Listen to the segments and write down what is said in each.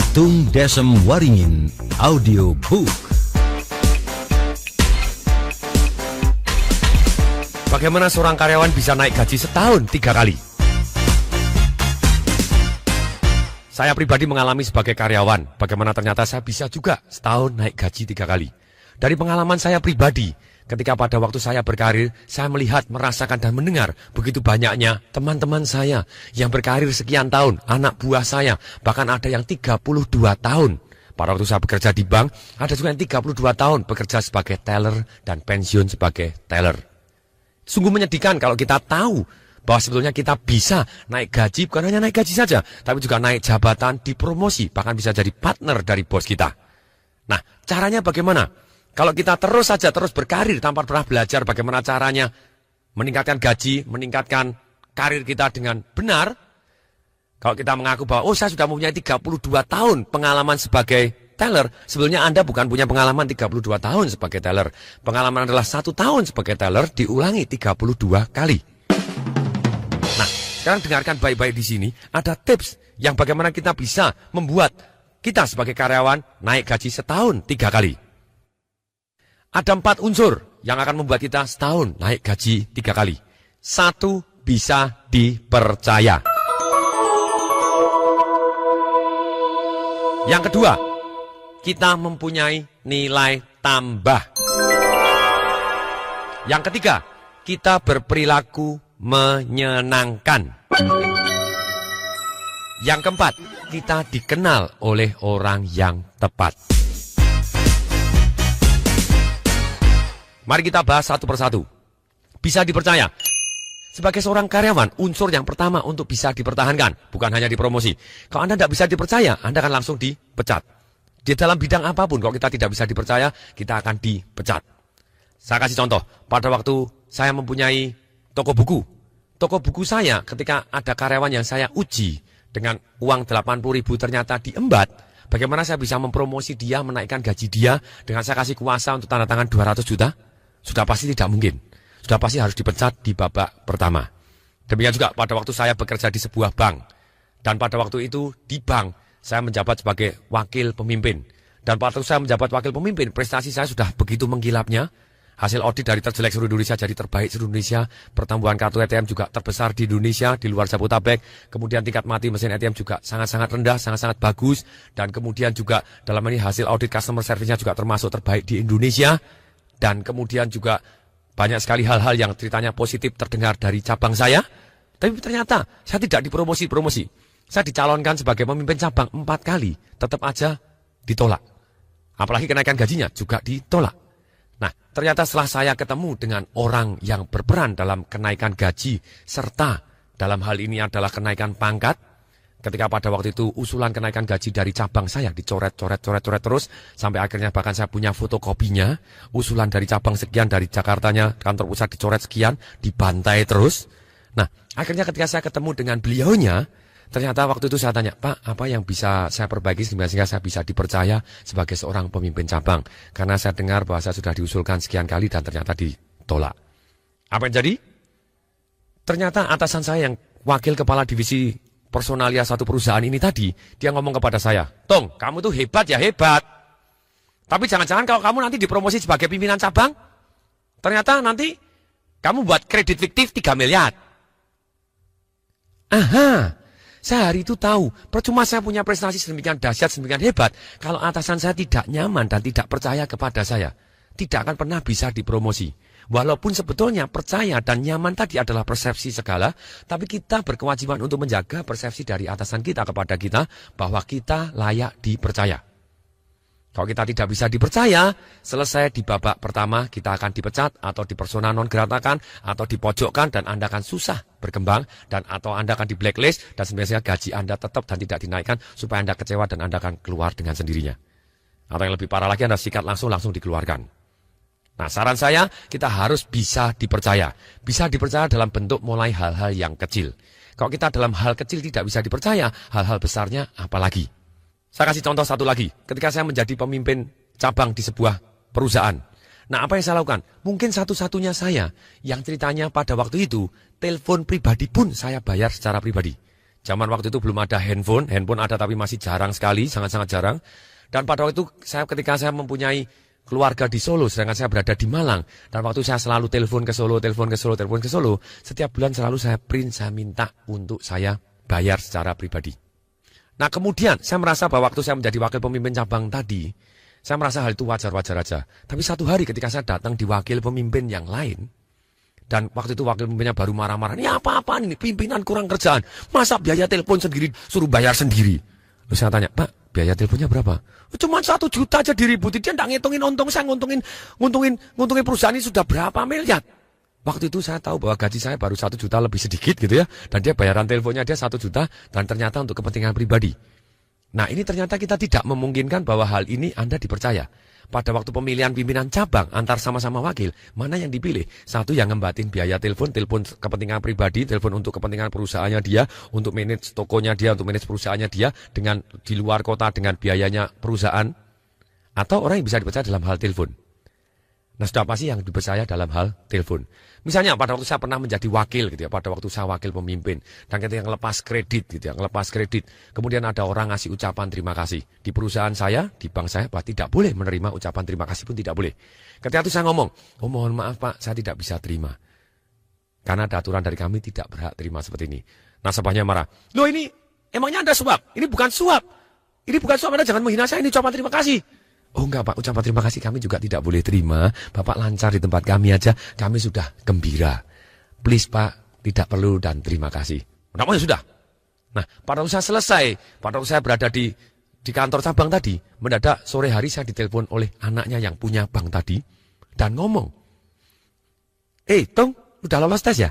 Tung Desem Waringin Audiobook. Bagaimana seorang karyawan bisa naik gaji setahun 3 kali? Saya pribadi mengalami sebagai karyawan, bagaimana ternyata saya bisa juga setahun naik gaji 3 kali. Dari pengalaman saya pribadi, ketika pada waktu saya berkarir, saya melihat, merasakan dan mendengar begitu banyaknya teman-teman saya yang berkarir sekian tahun, anak buah saya, bahkan ada yang 32 tahun. Pada waktu saya bekerja di bank, ada juga yang 32 tahun bekerja sebagai teller dan pensiun sebagai teller. Sungguh menyedihkan kalau kita tahu bahwa sebetulnya kita bisa naik gaji, bukan hanya naik gaji saja, tapi juga naik jabatan, dipromosi, bahkan bisa jadi partner dari bos kita. Nah, caranya bagaimana? Kalau kita terus berkarir tanpa pernah belajar bagaimana caranya meningkatkan gaji, meningkatkan karir kita dengan benar. Kalau kita mengaku bahwa, saya sudah mempunyai 32 tahun pengalaman sebagai teller, sebenarnya Anda bukan punya pengalaman 32 tahun sebagai teller. Pengalaman adalah 1 tahun sebagai teller diulangi 32 kali. Nah, sekarang dengarkan baik-baik di sini, ada tips yang bagaimana kita bisa membuat kita sebagai karyawan naik gaji setahun 3 kali. Ada 4 unsur yang akan membuat kita setahun naik gaji 3 kali. 1, bisa dipercaya. Yang kedua, kita mempunyai nilai tambah. Yang ketiga, kita berperilaku menyenangkan. Yang keempat, kita dikenal oleh orang yang tepat. Mari kita bahas satu persatu. Bisa dipercaya. Sebagai seorang karyawan, unsur yang pertama untuk bisa dipertahankan, bukan hanya dipromosi. Kalau Anda tidak bisa dipercaya, Anda akan langsung dipecat. Di dalam bidang apapun, kalau kita tidak bisa dipercaya, kita akan dipecat. Saya kasih contoh, pada waktu saya mempunyai toko buku. Toko buku saya ketika ada karyawan yang saya uji dengan uang 80.000 ternyata diembat, bagaimana saya bisa mempromosi dia, menaikkan gaji dia dengan saya kasih kuasa untuk tanda tangan 200 juta? Sudah pasti tidak mungkin. Sudah pasti harus dipecat di babak pertama. Demikian juga pada waktu saya bekerja di sebuah bank. Dan pada waktu itu di bank, saya menjabat sebagai wakil pemimpin. Dan pada waktu saya menjabat wakil pemimpin, prestasi saya sudah begitu menggilapnya. Hasil audit dari terjelek seluruh Indonesia jadi terbaik seluruh Indonesia. Pertumbuhan kartu ATM juga terbesar di Indonesia, di luar Jabodetabek. Kemudian tingkat mati mesin ATM juga sangat-sangat rendah, sangat-sangat bagus. Dan kemudian juga dalam ini hasil audit customer service-nya juga termasuk terbaik di Indonesia. Dan kemudian juga banyak sekali hal-hal yang ceritanya positif terdengar dari cabang saya. Tapi ternyata saya tidak dipromosi. Saya dicalonkan sebagai pemimpin cabang 4 kali. Tetap aja ditolak. Apalagi kenaikan gajinya juga ditolak. Nah, ternyata setelah saya ketemu dengan orang yang berperan dalam kenaikan gaji, serta dalam hal ini adalah kenaikan pangkat, ketika pada waktu itu usulan kenaikan gaji dari cabang saya dicoret terus, sampai akhirnya bahkan saya punya fotokopinya, usulan dari cabang sekian, dari Jakartanya, kantor pusat dicoret sekian, dibantai terus. Nah, akhirnya ketika saya ketemu dengan beliaunya, ternyata waktu itu saya tanya, Pak, apa yang bisa saya perbaiki sehingga saya bisa dipercaya sebagai seorang pemimpin cabang? Karena saya dengar bahwa saya sudah diusulkan sekian kali dan ternyata ditolak. Apa yang jadi? Ternyata atasan saya yang wakil kepala divisi personalia satu perusahaan ini tadi, dia ngomong kepada saya, Tong, kamu tuh hebat ya, hebat. Tapi jangan-jangan kalau kamu nanti dipromosi sebagai pimpinan cabang, ternyata nanti kamu buat kredit fiktif 3 miliar. Aha, saya hari itu tahu, percuma saya punya prestasi sedemikian dahsyat, sedemikian hebat, kalau atasan saya tidak nyaman dan tidak percaya kepada saya, tidak akan pernah bisa dipromosi. Walaupun sebetulnya percaya dan nyaman tadi adalah persepsi segala, tapi kita berkewajiban untuk menjaga persepsi dari atasan kita kepada kita bahwa kita layak dipercaya. Kalau kita tidak bisa dipercaya, selesai di babak pertama kita akan dipecat atau di persona non gratakan atau dipojokkan dan Anda akan susah berkembang dan atau Anda akan di blacklist dan sebenarnya gaji Anda tetap dan tidak dinaikkan supaya Anda kecewa dan Anda akan keluar dengan sendirinya. Atau yang lebih parah lagi Anda sikat langsung dikeluarkan. Nah, saran saya, kita harus bisa dipercaya. Bisa dipercaya dalam bentuk mulai hal-hal yang kecil. Kalau kita dalam hal kecil tidak bisa dipercaya, hal-hal besarnya apalagi. Saya kasih contoh satu lagi. Ketika saya menjadi pemimpin cabang di sebuah perusahaan. Nah, apa yang saya lakukan? Mungkin satu-satunya saya yang ceritanya pada waktu itu, telepon pribadi pun saya bayar secara pribadi. Zaman waktu itu belum ada handphone ada tapi masih jarang sekali, sangat-sangat jarang. Dan pada waktu itu ketika saya mempunyai keluarga di Solo, sedangkan saya berada di Malang. Dan waktu saya selalu telepon ke Solo, setiap bulan selalu saya print, saya minta untuk saya bayar secara pribadi. Nah kemudian saya merasa bahwa waktu saya menjadi wakil pemimpin cabang tadi, saya merasa hal itu wajar-wajar aja. Tapi satu hari ketika saya datang di wakil pemimpin yang lain, dan waktu itu wakil pemimpinnya baru marah-marah, ini apa-apaan ini, pimpinan kurang kerjaan, masa biaya telepon sendiri, suruh bayar sendiri. Lalu saya tanya, Pak, biaya teleponnya berapa? Cuma 1 juta aja diributin, dia tidak ngitungin untung, saya nguntungin perusahaan ini sudah berapa miliar. Waktu itu saya tahu bahwa gaji saya baru 1 juta lebih sedikit gitu ya, dan dia bayaran teleponnya dia 1 juta, dan ternyata untuk kepentingan pribadi. Nah ini ternyata kita tidak memungkinkan bahwa hal ini Anda dipercaya. Pada waktu pemilihan pimpinan cabang antar sama-sama wakil, mana yang dipilih? Satu yang ngembatin biaya telepon kepentingan pribadi, telepon untuk kepentingan perusahaannya dia, untuk manage tokonya dia, untuk manage perusahaannya dia, dengan di luar kota dengan biayanya perusahaan. Atau orang yang bisa dipercaya dalam hal telepon. Nah sudah pasti yang dipercaya dalam hal telepon. Misalnya pada waktu saya pernah menjadi wakil gitu ya, pada waktu saya wakil pemimpin, dan ketika ngelepas kredit gitu ya, kemudian ada orang ngasih ucapan terima kasih. Di perusahaan saya, di bank saya, Pak tidak boleh menerima ucapan terima kasih pun tidak boleh. Ketika itu saya ngomong, oh mohon maaf Pak, saya tidak bisa terima. Karena ada aturan dari kami tidak berhak terima seperti ini. Nasabahnya marah, loh ini emangnya Anda suap? Ini bukan suap. Ini bukan suap, Anda jangan menghina saya, ini ucapan terima kasih. Oh enggak Pak, ucapan terima kasih kami juga tidak boleh terima. Bapak lancar di tempat kami aja, kami sudah gembira. Please Pak, tidak perlu dan terima kasih. Namanya sudah. Nah, pada waktu saya selesai, pada waktu saya berada di kantor cabang tadi, mendadak sore hari saya ditelepon oleh anaknya yang punya bank tadi, dan ngomong, Tong, udah lolos tes ya?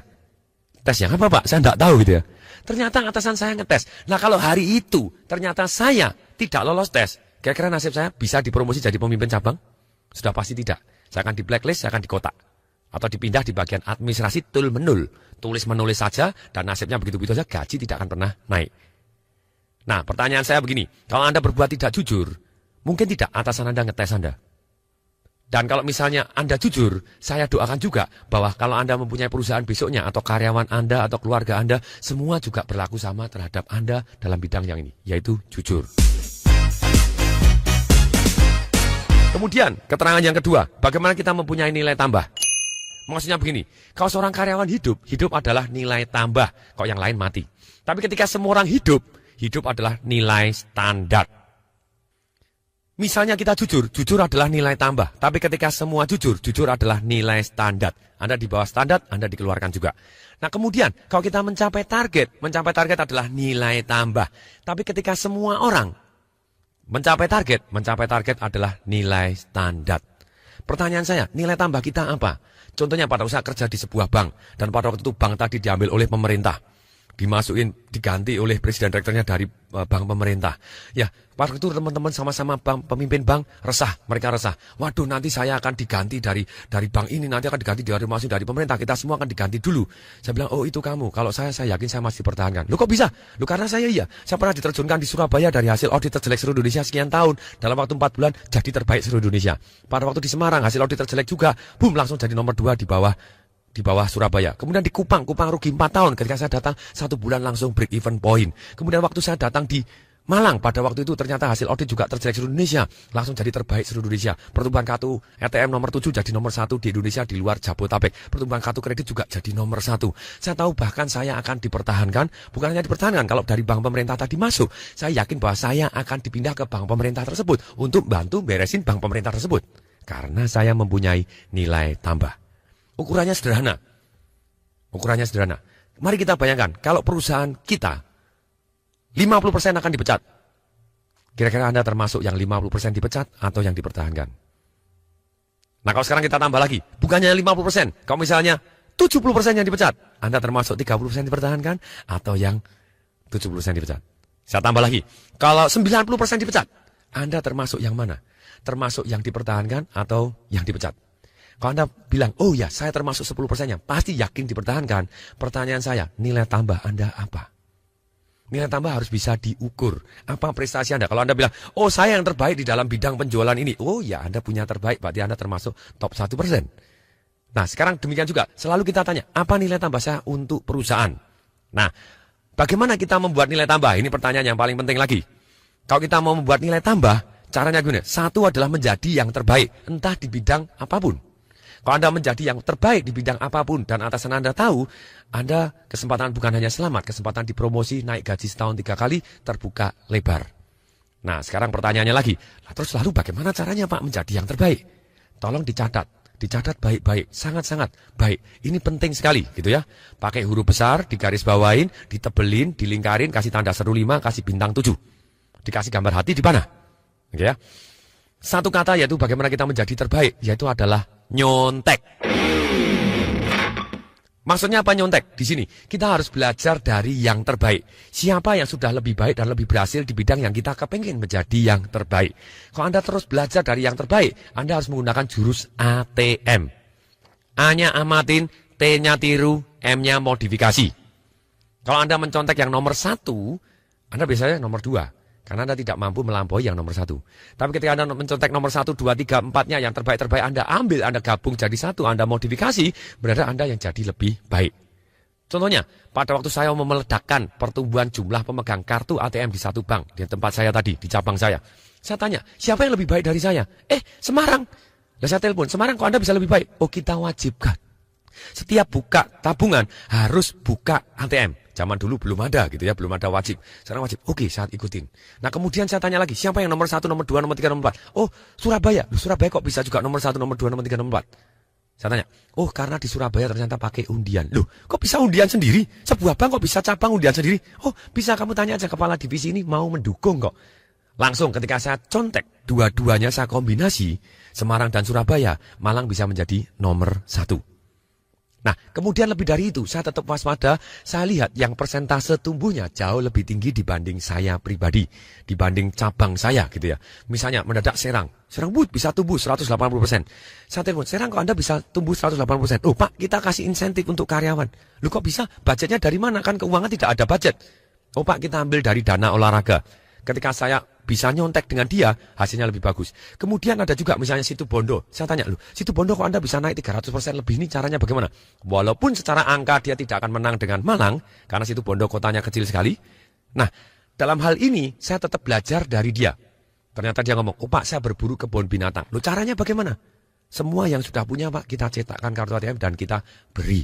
Tes yang apa Pak? Saya enggak tahu gitu ya. Ternyata atasan saya ngetes. Nah kalau hari itu, ternyata saya tidak lolos tes, kira-kira nasib saya bisa dipromosi jadi pemimpin cabang? Sudah pasti tidak. Saya akan di blacklist, saya akan dikotak. Atau dipindah di bagian administrasi tul-menul. Tulis-menulis saja, dan nasibnya begitu-begitu saja, gaji tidak akan pernah naik. Nah, pertanyaan saya begini. Kalau Anda berbuat tidak jujur, mungkin tidak atasan Anda ngetes Anda. Dan kalau misalnya Anda jujur, saya doakan juga bahwa kalau Anda mempunyai perusahaan besoknya, atau karyawan Anda, atau keluarga Anda, semua juga berlaku sama terhadap Anda dalam bidang yang ini, yaitu jujur. Kemudian, keterangan yang kedua, bagaimana kita mempunyai nilai tambah? Maksudnya begini, kalau seorang karyawan hidup adalah nilai tambah, kok yang lain mati. Tapi ketika semua orang hidup adalah nilai standar. Misalnya kita jujur adalah nilai tambah. Tapi ketika semua jujur adalah nilai standar. Anda di bawah standar, Anda dikeluarkan juga. Nah kemudian, kalau kita mencapai target adalah nilai tambah. Tapi ketika semua orang mencapai target adalah nilai standar. Pertanyaan saya, nilai tambah kita apa? Contohnya pada usaha kerja di sebuah bank, dan pada waktu itu bank tadi diambil oleh pemerintah, diganti oleh presiden direkturnya dari bank pemerintah. Ya, pada waktu itu teman-teman sama-sama pemimpin bank mereka resah. Waduh, nanti saya akan diganti dari bank ini, nanti akan diganti dari pemerintah, kita semua akan diganti dulu. Saya bilang, oh itu kamu, kalau saya yakin saya masih dipertahankan. Loh kok bisa? Loh karena saya pernah diterjunkan di Surabaya dari hasil audit terjelek seluruh Indonesia sekian tahun, dalam waktu 4 bulan jadi terbaik seluruh Indonesia. Pada waktu di Semarang hasil audit terjelek juga, langsung jadi nomor 2 di bawah Surabaya. Kemudian di Kupang rugi 4 tahun. Ketika saya datang 1 bulan langsung break even point. Kemudian waktu saya datang di Malang, pada waktu itu ternyata hasil audit juga terjelek seluruh Indonesia, langsung jadi terbaik seluruh Indonesia. Pertumbuhan kartu ATM nomor 7 jadi nomor 1 di Indonesia di luar Jabodetabek. Pertumbuhan kartu kredit juga jadi nomor 1. Saya tahu bahkan saya akan dipertahankan, bukan hanya dipertahankan, kalau dari bank pemerintah tadi masuk, saya yakin bahwa saya akan dipindah ke bank pemerintah tersebut untuk bantu beresin bank pemerintah tersebut. Karena saya mempunyai nilai tambah. Ukurannya sederhana. Mari kita bayangkan, kalau perusahaan kita 50% akan dipecat. Kira-kira Anda termasuk yang 50% dipecat atau yang dipertahankan? Nah kalau sekarang kita tambah lagi, bukannya 50%. Kalau misalnya 70% yang dipecat, Anda termasuk 30% dipertahankan atau yang 70% dipecat? Saya tambah lagi, kalau 90% dipecat, Anda termasuk yang mana? Termasuk yang dipertahankan atau yang dipecat? Kalau Anda bilang, oh ya saya termasuk 10%-nya, pasti yakin dipertahankan. Pertanyaan saya, nilai tambah Anda apa? Nilai tambah harus bisa diukur. Apa prestasi Anda? Kalau Anda bilang, oh saya yang terbaik di dalam bidang penjualan ini. Oh ya Anda punya terbaik, berarti Anda termasuk top 1%. Nah sekarang demikian juga, selalu kita tanya, apa nilai tambah saya untuk perusahaan? Nah Bagaimana kita membuat nilai tambah? Ini pertanyaan yang paling penting lagi. Kalau kita mau membuat nilai tambah, caranya gini. Satu adalah menjadi yang terbaik, entah di bidang apapun. Kalau Anda menjadi yang terbaik di bidang apapun dan atasan Anda tahu, Anda kesempatan bukan hanya selamat, kesempatan dipromosi, naik gaji setahun 3 kali, terbuka lebar. Nah, sekarang pertanyaannya lagi. Terus lalu bagaimana caranya Pak menjadi yang terbaik? Tolong dicatat. Dicatat baik-baik, sangat-sangat baik. Ini penting sekali gitu ya. Pakai huruf besar, digaris bawain, ditebelin, dilingkarin, kasih tanda seru 5, kasih bintang 7. Dikasih gambar hati di mana? Oke ya. Satu kata yaitu bagaimana kita menjadi terbaik, yaitu adalah nyontek. Maksudnya apa nyontek? Di sini kita harus belajar dari yang terbaik. Siapa yang sudah lebih baik dan lebih berhasil di bidang yang kita kepengen menjadi yang terbaik. Kalau Anda terus belajar dari yang terbaik, Anda harus menggunakan jurus ATM. A-nya amatin, T-nya tiru, M-nya modifikasi. Kalau Anda mencontek yang nomor 1, Anda biasanya nomor 2. Karena Anda tidak mampu melampaui yang nomor 1. Tapi ketika Anda mencontek nomor 1, 2, 3, 4-nya yang terbaik-terbaik Anda ambil, Anda gabung jadi 1, Anda modifikasi, berarti Anda yang jadi lebih baik. Contohnya, pada waktu saya mau meledakkan pertumbuhan jumlah pemegang kartu ATM di satu bank, di tempat saya tadi, di cabang saya. Saya tanya, siapa yang lebih baik dari saya? Semarang. Lalu saya telepon, Semarang kok Anda bisa lebih baik? Oh, kita wajibkan. Setiap buka tabungan harus buka ATM. Zaman dulu belum ada gitu ya, belum ada wajib. Sekarang wajib. Oke, saya ikutin. Nah, kemudian saya tanya lagi, siapa yang nomor 1, nomor 2, nomor 3, nomor 4? Oh, Surabaya. Loh, Surabaya kok bisa juga nomor 1, nomor 2, nomor 3, nomor 4? Saya tanya, oh karena di Surabaya ternyata pakai undian. Loh, kok bisa undian sendiri? Sebuah bank kok bisa cabang undian sendiri? Oh, bisa kamu tanya aja kepala divisi ini mau mendukung kok. Langsung ketika saya contek, dua-duanya saya kombinasi, Semarang dan Surabaya, Malang bisa menjadi nomor 1. Nah, kemudian lebih dari itu, saya tetap waspada, saya lihat yang persentase tumbuhnya jauh lebih tinggi dibanding saya pribadi, dibanding cabang saya gitu ya. Misalnya mendadak Serang bisa tumbuh 180%. Saya telepon, Serang kok Anda bisa tumbuh 180%? Oh Pak, kita kasih insentif untuk karyawan. Lu kok bisa? Budgetnya dari mana? Kan keuangan tidak ada budget. Oh Pak, kita ambil dari dana olahraga. Ketika saya bisa nyontek dengan dia, hasilnya lebih bagus. Kemudian ada juga misalnya Situbondo. Saya tanya, Situbondo kok Anda bisa naik 300% lebih, ini caranya bagaimana? Walaupun secara angka dia tidak akan menang dengan Malang, karena Situbondo kotanya kecil sekali. Nah, dalam hal ini saya tetap belajar dari dia. Ternyata dia ngomong, oh Pak saya berburu kebun binatang. Loh caranya bagaimana? Semua yang sudah punya Pak, kita cetakkan kartu ATM dan kita beri.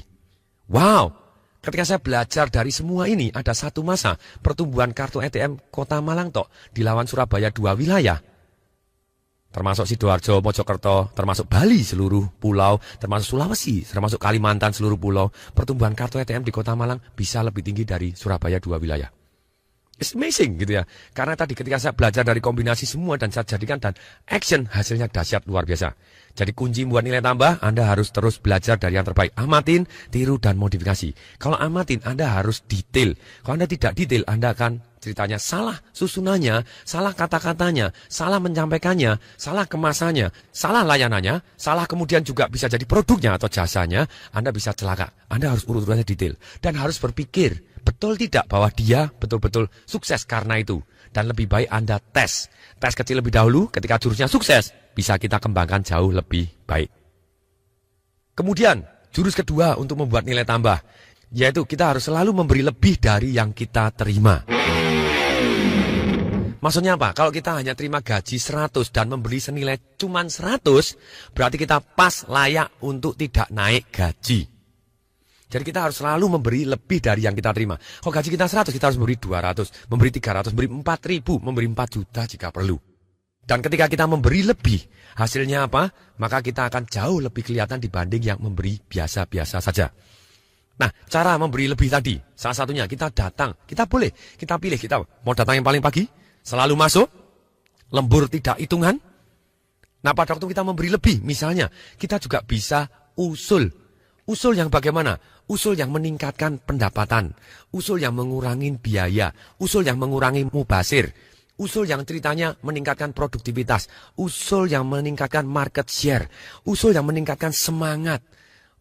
Wow! Ketika saya belajar dari semua ini, ada satu masa pertumbuhan kartu ATM Kota Malang tok dilawan Surabaya 2 wilayah. Termasuk Sidoarjo, Mojokerto, termasuk Bali seluruh pulau, termasuk Sulawesi, termasuk Kalimantan seluruh pulau. Pertumbuhan kartu ATM di Kota Malang bisa lebih tinggi dari Surabaya 2 wilayah. It's amazing gitu ya. Karena tadi ketika saya belajar dari kombinasi semua dan saya jadikan dan action, hasilnya dahsyat luar biasa. Jadi kunci buat nilai tambah, Anda harus terus belajar dari yang terbaik. Amatin, tiru, dan modifikasi. Kalau amatin, Anda harus detail. Kalau Anda tidak detail, Anda akan ceritanya salah susunannya, salah kata-katanya, salah menyampaikannya, salah kemasannya, salah layanannya, salah kemudian juga bisa jadi produknya atau jasanya, Anda bisa celaka. Anda harus urut-urutnya detail. Dan harus berpikir, betul tidak bahwa dia betul-betul sukses karena itu. Dan lebih baik Anda tes. Tes kecil lebih dahulu, ketika jurusnya sukses, bisa kita kembangkan jauh lebih baik. Kemudian, jurus kedua untuk membuat nilai tambah, yaitu kita harus selalu memberi lebih dari yang kita terima. Maksudnya apa? Kalau kita hanya terima gaji 100 dan memberi senilai cuma 100, berarti kita pas layak untuk tidak naik gaji. Jadi kita harus selalu memberi lebih dari yang kita terima. Kalau gaji kita 100, kita harus memberi 200, memberi 300, memberi 4.000, memberi 4 juta jika perlu. Dan ketika kita memberi lebih, hasilnya apa? Maka kita akan jauh lebih kelihatan dibanding yang memberi biasa-biasa saja. Nah, cara memberi lebih tadi, salah satunya kita datang, kita pilih, kita mau datang yang paling pagi, selalu masuk, lembur tidak hitungan. Nah, pada waktu kita memberi lebih, misalnya, kita juga bisa usul. Usul yang bagaimana? Usul yang meningkatkan pendapatan, usul yang mengurangi biaya, usul yang mengurangi mubasir, usul yang ceritanya meningkatkan produktivitas, usul yang meningkatkan market share, usul yang meningkatkan semangat,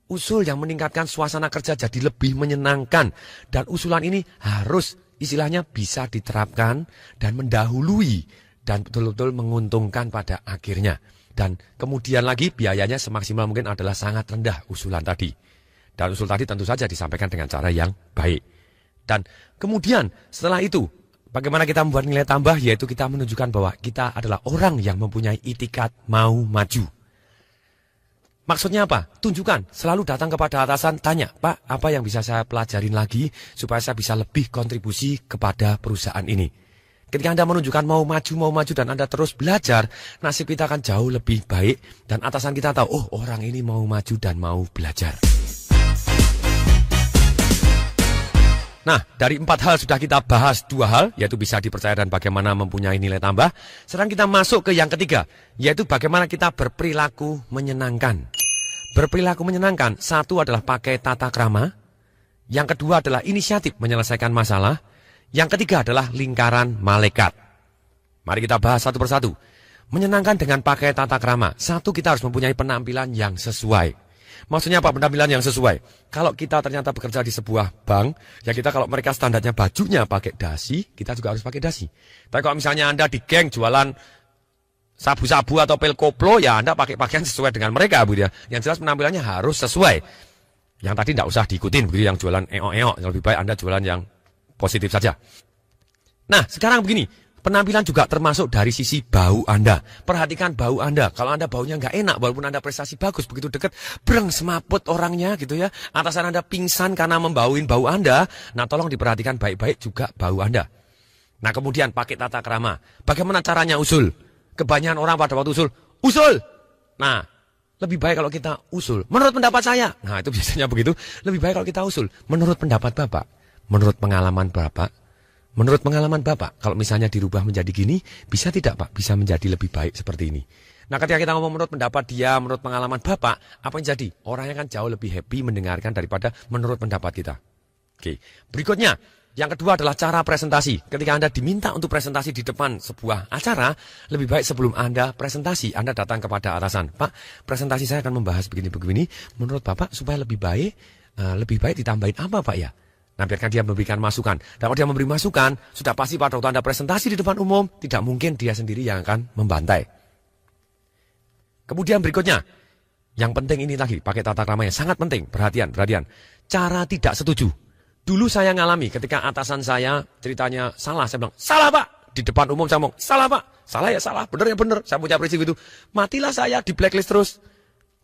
usul yang meningkatkan suasana kerja jadi lebih menyenangkan. Dan usulan ini harus istilahnya bisa diterapkan dan mendahului dan betul-betul menguntungkan pada akhirnya. Dan kemudian lagi biayanya semaksimal mungkin adalah sangat rendah usulan tadi. Dan usul tadi tentu saja disampaikan dengan cara yang baik. Dan kemudian setelah itu, bagaimana kita membuat nilai tambah, yaitu kita menunjukkan bahwa kita adalah orang yang mempunyai itikat mau maju. Maksudnya apa? Tunjukkan, selalu datang kepada atasan, tanya, Pak, apa yang bisa saya pelajarin lagi supaya saya bisa lebih kontribusi kepada perusahaan ini. Ketika Anda menunjukkan mau maju dan Anda terus belajar, nasib kita akan jauh lebih baik dan atasan kita tahu, oh orang ini mau maju dan mau belajar. Nah, dari 4 hal sudah kita bahas 2 hal, yaitu bisa dipercaya dan bagaimana mempunyai nilai tambah. Sekarang kita masuk ke yang ketiga, yaitu bagaimana kita berperilaku menyenangkan. Berperilaku menyenangkan, 1 adalah pakai tata krama, yang kedua adalah inisiatif menyelesaikan masalah, yang ketiga adalah lingkaran malaikat. Mari kita bahas satu persatu. Menyenangkan dengan pakai tata krama, 1 kita harus mempunyai penampilan yang sesuai. Maksudnya apa penampilan yang sesuai? Kalau kita ternyata bekerja di sebuah bank, ya kita kalau mereka standarnya bajunya pakai dasi, kita juga harus pakai dasi. Tapi kalau misalnya Anda di geng jualan sabu-sabu atau pil koplo, ya Anda pakai pakaian sesuai dengan mereka, Bu ya. Yang jelas penampilannya harus sesuai. Yang tadi tidak usah diikutin, begitu yang jualan eo-eo, yang lebih baik Anda jualan yang positif saja. Nah, sekarang begini. Penampilan juga termasuk dari sisi bau Anda. Perhatikan bau Anda. Kalau Anda baunya nggak enak, walaupun Anda prestasi bagus, begitu dekat, breng semaput orangnya gitu ya. Atasan Anda pingsan karena membauin bau Anda. Nah, tolong diperhatikan baik-baik juga bau Anda. Nah, kemudian pakai tata krama. Bagaimana caranya usul? Kebanyakan orang pada waktu usul. Nah, lebih baik kalau kita usul. Menurut pendapat saya. Nah, itu biasanya begitu. Lebih baik kalau kita usul. Menurut pendapat Bapak. Menurut pengalaman Bapak. Menurut pengalaman Bapak, kalau misalnya dirubah menjadi gini, bisa tidak Pak? Bisa menjadi lebih baik seperti ini. Nah, ketika kita ngomong menurut pendapat dia, menurut pengalaman Bapak, apa yang jadi? Orangnya kan jauh lebih happy mendengarkan daripada menurut pendapat kita. Oke, berikutnya, yang kedua adalah cara presentasi. Ketika Anda diminta untuk presentasi di depan sebuah acara, lebih baik sebelum Anda presentasi, Anda datang kepada atasan. Pak, presentasi saya akan membahas begini-begini. Menurut Bapak, supaya lebih baik ditambahin apa Pak ya? Nah, biarkan dia memberikan masukan. Dan kalau dia memberi masukan, sudah pasti pada waktu Anda presentasi di depan umum, tidak mungkin dia sendiri yang akan membantai. Kemudian berikutnya, yang penting ini lagi, pakai tata kramanya, sangat penting, perhatian. Cara tidak setuju. Dulu saya ngalami ketika atasan saya ceritanya salah, saya bilang, salah Pak. Di depan umum saya ngomong, salah Pak. Salah ya salah, benar ya benar. Saya punya prinsip itu. Matilah saya di blacklist terus.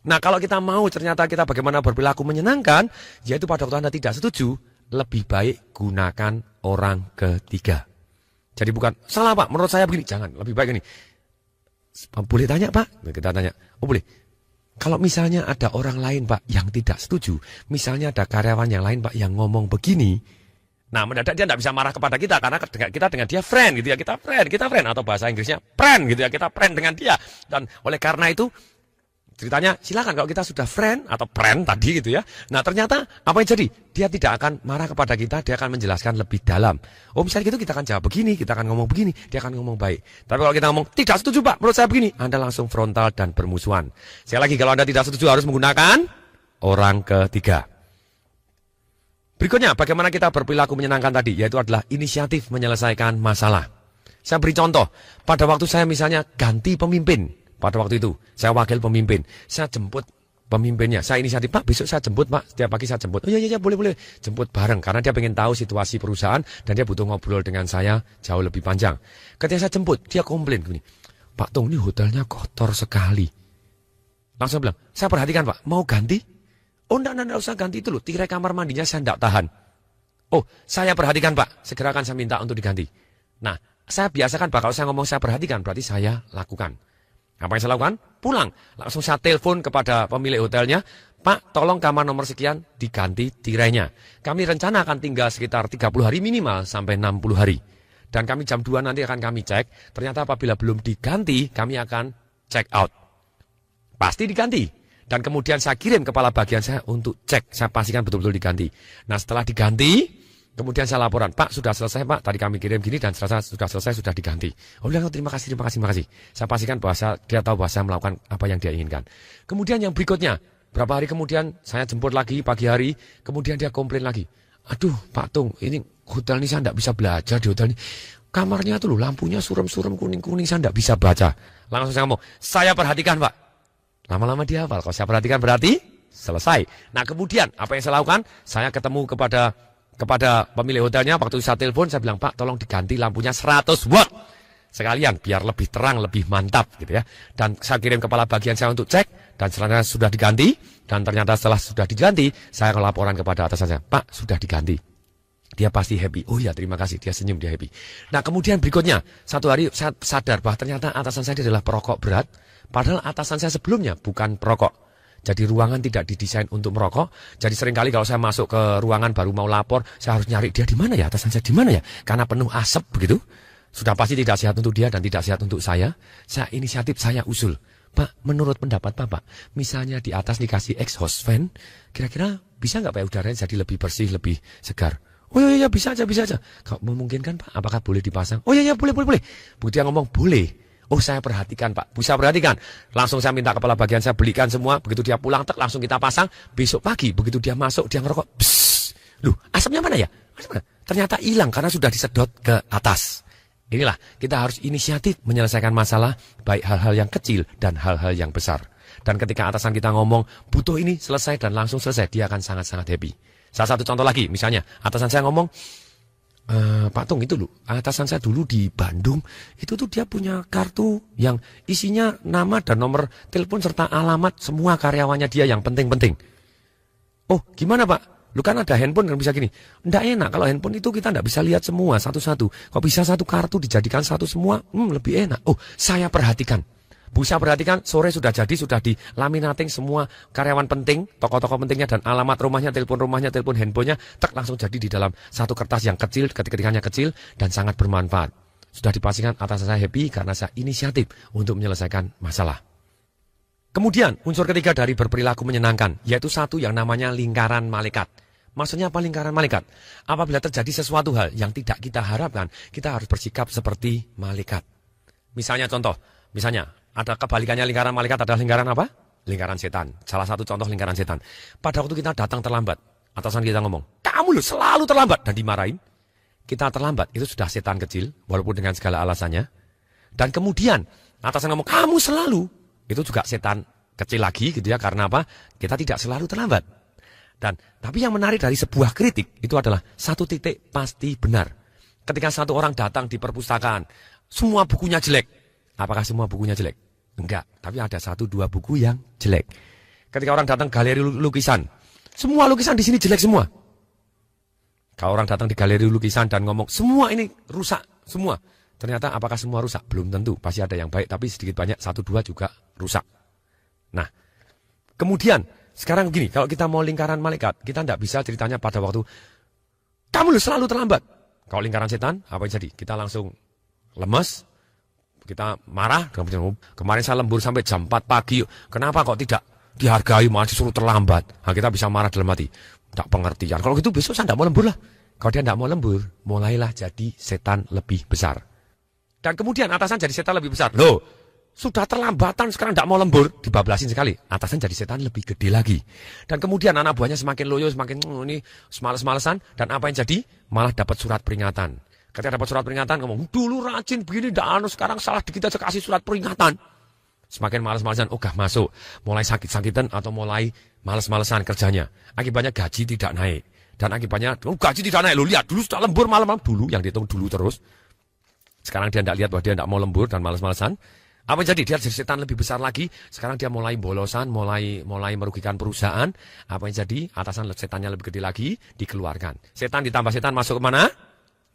Nah, kalau kita mau ternyata kita bagaimana berperilaku menyenangkan, yaitu pada waktu Anda tidak setuju, lebih baik gunakan orang ketiga. Jadi bukan, salah Pak, menurut saya begini. Jangan, lebih baik ini. Boleh tanya Pak? Kita tanya, oh boleh. Kalau misalnya ada orang lain Pak yang tidak setuju, misalnya ada karyawan yang lain Pak yang ngomong begini, nah mendadak dia tidak bisa marah kepada kita, karena kita dengan dia friend gitu ya, kita friend, atau bahasa Inggrisnya friend gitu ya, kita friend dengan dia. Dan oleh karena itu, ceritanya, silakan kalau kita sudah friend atau friend tadi gitu ya. Nah, ternyata apa yang jadi? Dia tidak akan marah kepada kita, dia akan menjelaskan lebih dalam. Oh, misalnya gitu kita akan jawab begini, kita akan ngomong begini, dia akan ngomong baik. Tapi kalau kita ngomong, tidak setuju Pak, menurut saya begini, Anda langsung frontal dan bermusuhan. Sekali lagi, kalau Anda tidak setuju harus menggunakan orang ketiga. Berikutnya, bagaimana kita berperilaku menyenangkan tadi, yaitu adalah inisiatif menyelesaikan masalah. Saya beri contoh, pada waktu saya misalnya ganti pemimpin. Pada waktu itu, saya wakil pemimpin. Saya jemput pemimpinnya. Saya inisiatif, Pak, besok saya jemput, Pak. Setiap pagi saya jemput. Oh iya, boleh. Jemput bareng. Karena dia pengen tahu situasi perusahaan. Dan dia butuh ngobrol dengan saya jauh lebih panjang. Ketika saya jemput, dia komplain gini. Pak Tung, ini hotelnya kotor sekali. Langsung bilang, saya perhatikan, Pak. Mau ganti? Oh, enggak usah ganti itu loh. Tirai kamar mandinya saya enggak tahan. Oh, saya perhatikan, Pak. Segera akan saya minta untuk diganti. Nah, saya biasakan, Pak. Kalau saya ngomong saya perhatikan, berarti saya lakukan. Apa yang saya lakukan? Pulang. Langsung saya telepon kepada pemilik hotelnya. Pak, tolong kamar nomor sekian diganti tirainya. Kami rencana akan tinggal sekitar 30 hari minimal sampai 60 hari. Dan kami jam 2 nanti akan kami cek. Ternyata apabila belum diganti, kami akan check out. Pasti diganti. Dan kemudian saya kirim kepala bagian saya untuk cek. Saya pastikan betul-betul diganti. Nah, setelah diganti, kemudian saya laporan, Pak sudah selesai Pak, tadi kami kirim gini dan sudah selesai, sudah diganti. Oh bilang, terima kasih. Saya pastikan bahwa dia tahu bahwa saya melakukan apa yang dia inginkan. Kemudian yang berikutnya, berapa hari kemudian saya jemput lagi pagi hari, kemudian dia komplain lagi. Aduh Pak Tung, ini hotel ini saya tidak bisa belajar di hotel ini. Kamarnya tuh loh, lampunya suram-suram kuning-kuning, saya tidak bisa baca. Langsung saya ngomong, saya perhatikan Pak. Lama-lama dia hafal, kalau saya perhatikan berarti selesai. Nah kemudian apa yang saya lakukan? Saya ketemu kepada kepada pemilik hotelnya, waktu saya telepon, saya bilang, Pak, tolong diganti lampunya 100 watt. Sekalian, biar lebih terang, lebih mantap gitu ya. Dan saya kirim kepala bagian saya untuk cek, dan selanjutnya sudah diganti. Dan ternyata setelah sudah diganti, saya laporan kepada atasan saya, Pak, sudah diganti. Dia pasti happy. Oh ya, terima kasih. Dia senyum, dia happy. Nah, kemudian berikutnya, satu hari saya sadar bahwa ternyata atasan saya adalah perokok berat. Padahal atasan saya sebelumnya bukan perokok. Jadi ruangan tidak didesain untuk merokok. Jadi seringkali kalau saya masuk ke ruangan baru mau lapor, saya harus nyari dia di mana ya, atasan saya di mana ya? Karena penuh asap begitu. Sudah pasti tidak sehat untuk dia dan tidak sehat untuk saya. Saya inisiatif, saya usul. Pak, menurut pendapat Bapak, misalnya di atas dikasih exhaust fan, kira-kira bisa nggak Pak udaranya jadi lebih bersih, lebih segar? Oh iya, bisa aja. Kalau memungkinkan Pak, apakah boleh dipasang? Oh iya, boleh. Begitu dia ngomong, boleh. Oh, saya perhatikan Pak, bisa perhatikan. Langsung saya minta kepala bagian saya belikan semua. Begitu dia pulang, langsung kita pasang. Besok pagi, begitu dia masuk, dia ngerokok. Bsss. Loh, asapnya mana ya? Ternyata hilang karena sudah disedot ke atas. Inilah, kita harus inisiatif menyelesaikan masalah, baik hal-hal yang kecil dan hal-hal yang besar. Dan ketika atasan kita ngomong, butuh ini selesai dan langsung selesai, dia akan sangat-sangat happy. Salah satu contoh lagi, misalnya, atasan saya ngomong, Pak Tung itu loh, atasan saya dulu di Bandung, itu tuh dia punya kartu yang isinya nama dan nomor telepon serta alamat semua karyawannya dia yang penting-penting. Oh, gimana Pak? Lu kan ada handphone kan bisa gini. Nggak enak kalau handphone itu kita nggak bisa lihat semua satu-satu. Kok bisa satu kartu dijadikan satu semua? Lebih enak. Oh, saya perhatikan. Bisa perhatikan, sore sudah jadi, sudah di laminating semua karyawan penting, tokoh-tokoh pentingnya dan alamat rumahnya, telepon handphonenya, langsung jadi di dalam satu kertas yang kecil, ketikanya kecil dan sangat bermanfaat. Sudah dipastikan atasan saya happy karena saya inisiatif untuk menyelesaikan masalah. Kemudian, unsur ketiga dari berperilaku menyenangkan, yaitu satu yang namanya lingkaran malaikat. Maksudnya apa lingkaran malaikat? Apabila terjadi sesuatu hal yang tidak kita harapkan, kita harus bersikap seperti malaikat. Misalnya ada kebalikannya lingkaran malaikat adalah lingkaran apa? Lingkaran setan. Salah satu contoh lingkaran setan. Pada waktu kita datang terlambat, atasan kita ngomong, kamu loh selalu terlambat, dan dimarahin. Kita terlambat, itu sudah setan kecil, walaupun dengan segala alasannya. Dan kemudian, atasan ngomong, kamu selalu. Itu juga setan kecil lagi gitu ya, karena apa? Kita tidak selalu terlambat. Tapi yang menarik dari sebuah kritik, itu adalah satu titik pasti benar. Ketika satu orang datang di perpustakaan, semua bukunya jelek. Apakah semua bukunya jelek? Enggak, tapi ada 1-2 buku yang jelek. Ketika orang datang galeri lukisan, semua lukisan di sini jelek semua. Kalau orang datang di galeri lukisan dan ngomong, semua ini rusak, semua. Ternyata apakah semua rusak? Belum tentu, pasti ada yang baik, tapi sedikit banyak 1-2 juga rusak. Nah, kemudian, sekarang begini, kalau kita mau lingkaran malaikat, kita tidak bisa ceritanya pada waktu, kamu selalu terlambat. Kalau lingkaran setan, apa yang jadi? Kita langsung lemes, kita marah, kemarin saya lembur sampai jam 4 pagi, kenapa kok tidak dihargai, malah disuruh terlambat. Nah, kita bisa marah dalam hati, tak pengertian. Kalau gitu besok saya tidak mau lembur lah. Kalau dia tidak mau lembur, mulailah jadi setan lebih besar. Dan kemudian atasan jadi setan lebih besar. Loh, sudah terlambatan sekarang tidak mau lembur, dibablasin sekali. Atasan jadi setan lebih gede lagi. Dan kemudian anak buahnya semakin loyo, semakin ini semales-malesan. Dan apa yang jadi? Malah dapat surat peringatan. Ketika dapat surat peringatan, ngomong, dulu rajin begini, sekarang salah dikit aja kasih surat peringatan. Semakin males-malesan, gak masuk. Mulai sakit-sakitan atau mulai males-malesan kerjanya. Akibatnya gaji tidak naik. Dan akibatnya, gaji tidak naik. Lo lihat, dulu sudah lembur malam-malam. Dulu, yang dihitung dulu terus. Sekarang dia tidak lihat bahwa dia tidak mau lembur dan males-malesan. Apa jadi? Dia jadi setan lebih besar lagi. Sekarang dia mulai bolosan, mulai merugikan perusahaan. Apa yang jadi? Atasan setannya lebih gede lagi, dikeluarkan. Setan ditambah setan masuk ke mana?